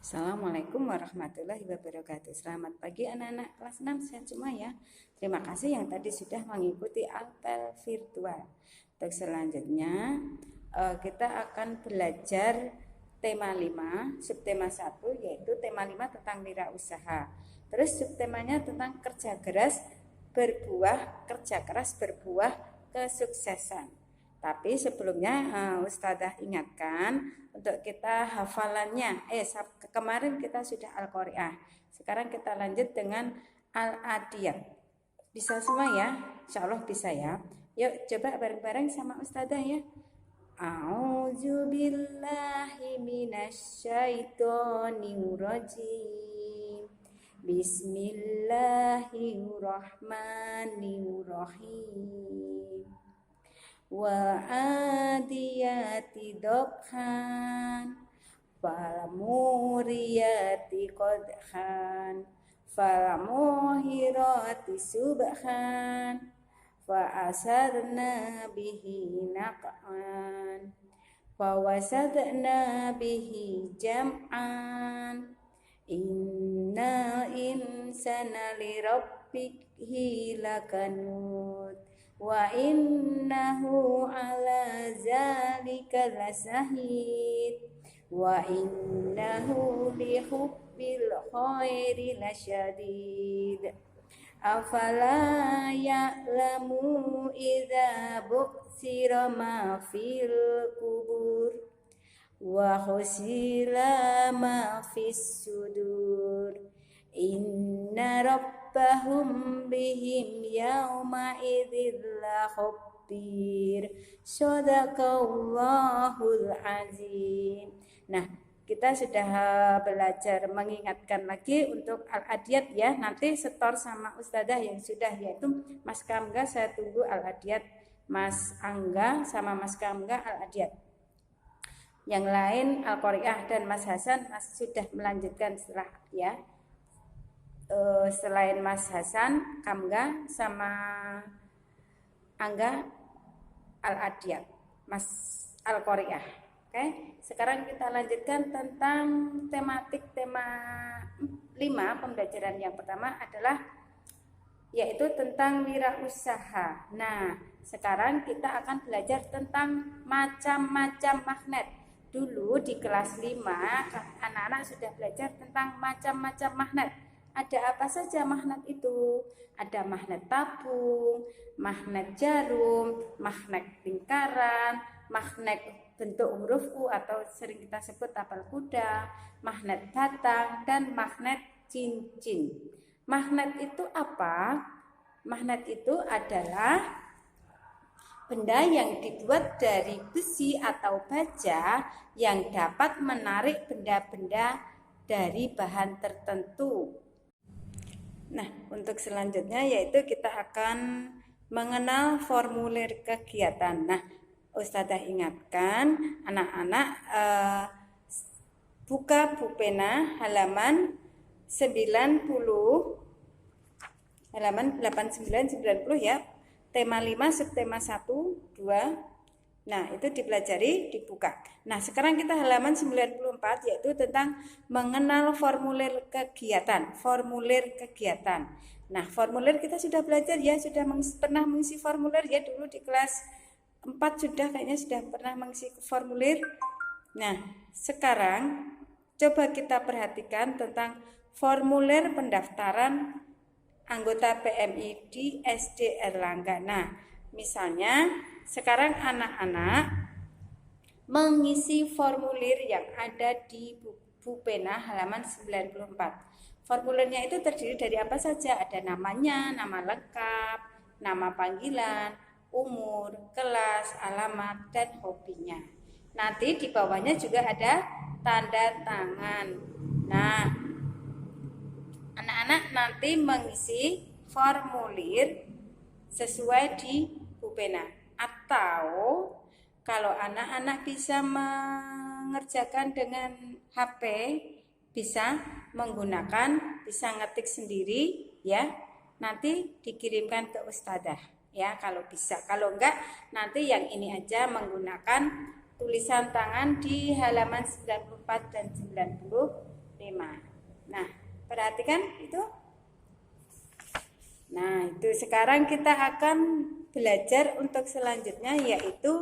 Assalamualaikum warahmatullahi wabarakatuh. Selamat pagi anak-anak kelas 6, sehat semua ya. Terima kasih yang tadi sudah mengikuti apel virtual. Untuk selanjutnya kita akan belajar tema 5, subtema 1 yaitu tema 5 tentang wirausaha. Terus subtemanya tentang kerja keras berbuah kesuksesan. Tapi sebelumnya Ustazah ingatkan untuk kita hafalannya. Kemarin kita sudah Al-Qari'ah. Sekarang kita lanjut dengan Al-Adiyat. Bisa semua ya? Insya Allah bisa ya. Yuk coba bareng-bareng sama Ustazah ya. A'udzu billahi minasyaitonir rajim. Bismillahirrahmanirrahim. Wa adiyati dobhan fal muriyati qadhan fal muhirati subhan fa asarna bihi naqan fa wasadna bihi jam'an inna insana li rabbihi lakanud wa innahu ala zalika lasahid wa innahu li hubbil khairi lasyadid afala ya'lamu idza bu'sira ma fil kubur wa khusila ma fis sudur inna rabbahum bihim yawma idzil khabir. Shadaqallahul azim. Nah, kita sudah belajar mengingatkan lagi untuk Al-Adiyat ya. Nanti setor sama Ustazah yang sudah, yaitu Mas Kamga. Saya tunggu Al-Adiyat Mas Angga sama Mas Kamga Al-Adiyat. Yang lain Al-Qari'ah dan Mas Hasan sudah melanjutkan setelah ya. Selain Mas Hasan, Kamga sama Angga Al-Adiyat, Mas Al-Qari'ah. Oke, sekarang kita lanjutkan tentang tematik tema 5. Pembelajaran yang pertama adalah yaitu tentang wirausaha. Nah, sekarang kita akan belajar tentang macam-macam magnet. Dulu di kelas 5 anak-anak sudah belajar tentang macam-macam magnet. Ada apa saja magnet itu? Ada magnet tabung, magnet jarum, magnet lingkaran, magnet bentuk huruf U atau sering kita sebut tapal kuda, magnet batang, dan magnet cincin. Magnet itu apa? Magnet itu adalah benda yang dibuat dari besi atau baja yang dapat menarik benda-benda dari bahan tertentu. Nah, untuk selanjutnya yaitu kita akan mengenal formulir kegiatan. Nah, Ustazah ingatkan anak-anak buka pulpena halaman 90, halaman 89-90 ya. Tema 5, subtema 1, 2. Nah, itu dipelajari, dibuka. Nah, sekarang kita halaman 94 yaitu tentang mengenal formulir kegiatan. Formulir kegiatan. Nah, formulir kita sudah belajar ya, sudah pernah mengisi formulir ya dulu di kelas 4 kayaknya sudah pernah mengisi formulir. Nah, sekarang coba kita perhatikan tentang formulir pendaftaran anggota PMI di SD Erlangga. Nah, misalnya sekarang anak-anak mengisi formulir yang ada di pulpena halaman 94. Formulirnya itu terdiri dari apa saja? Ada namanya, nama lengkap, nama panggilan, umur, kelas, alamat, dan hobinya. Nanti di bawahnya juga ada tanda tangan. Nah, anak-anak nanti mengisi formulir sesuai di pulpena. Atau kalau anak-anak bisa mengerjakan dengan HP, bisa menggunakan, bisa ngetik sendiri ya. Nanti dikirimkan ke Ustazah ya kalau bisa. Kalau enggak nanti yang ini aja menggunakan tulisan tangan di halaman 94 dan 90 5. Nah, perhatikan itu. Nah, itu sekarang kita akan belajar untuk selanjutnya, yaitu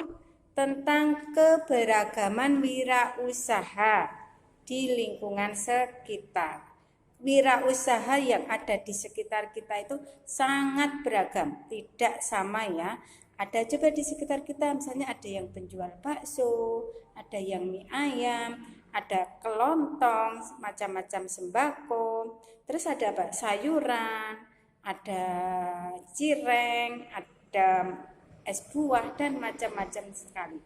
tentang keberagaman wirausaha di lingkungan sekitar. Wirausaha yang ada di sekitar kita itu sangat beragam, tidak sama ya. Ada coba di sekitar kita, misalnya ada yang penjual bakso, ada yang mie ayam, ada kelontong, macam-macam sembako, terus ada apa? Sayuran, ada cireng, ada es buah, dan macam-macam sekali.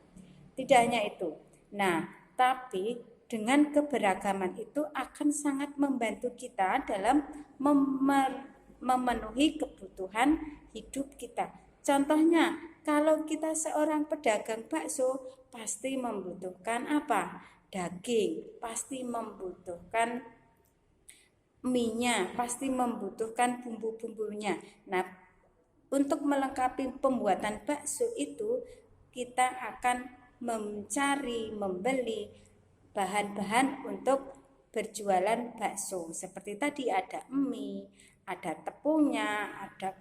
Tidak hanya itu. Nah, tapi dengan keberagaman itu akan sangat membantu kita dalam memenuhi kebutuhan hidup kita. Contohnya, kalau kita seorang pedagang bakso, pasti membutuhkan apa? Daging, pasti membutuhkan mie-nya, pasti membutuhkan bumbu-bumbunya. Nah, untuk melengkapi pembuatan bakso itu, kita akan mencari, membeli bahan-bahan untuk berjualan bakso. Seperti tadi ada mie, ada tepungnya, ada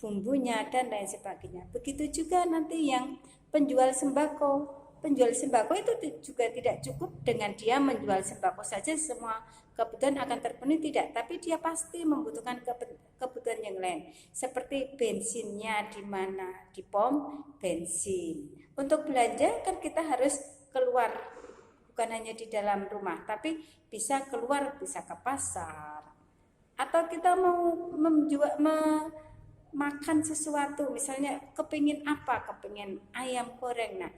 bumbunya, dan lain sebagainya. Begitu juga nanti yang penjual sembako. Penjual sembako itu juga tidak cukup dengan dia menjual sembako saja semua kebutuhan akan terpenuhi, tidak, tapi dia pasti membutuhkan kebutuhan yang lain, seperti bensinnya di mana, di pom bensin. Untuk belanja kan kita harus keluar, bukan hanya di dalam rumah, tapi bisa keluar, bisa ke pasar, atau kita mau makan sesuatu, misalnya kepingin apa, kepingin ayam goreng, nah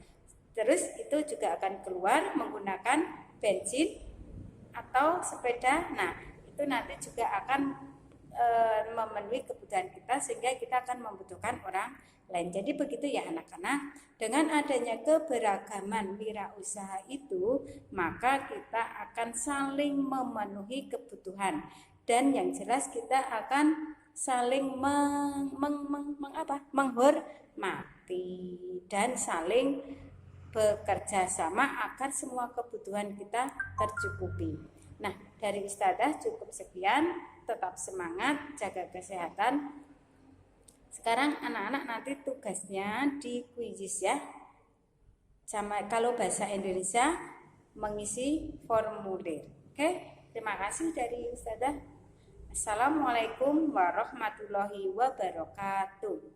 terus itu juga akan keluar menggunakan bensin atau sepeda. Nah, itu nanti juga akan memenuhi kebutuhan kita, sehingga kita akan membutuhkan orang lain. Jadi begitu ya anak-anak, dengan adanya keberagaman wirausaha itu, maka kita akan saling memenuhi kebutuhan, dan yang jelas kita akan saling menghormati dan saling bekerja sama agar semua kebutuhan kita tercukupi. Nah, dari Ustadzah cukup sekian. Tetap semangat, jaga kesehatan. Sekarang anak-anak nanti tugasnya di kuisis ya. Sama kalau bahasa Indonesia mengisi formulir. Oke, terima kasih dari Ustadzah. Assalamualaikum warahmatullahi wabarakatuh.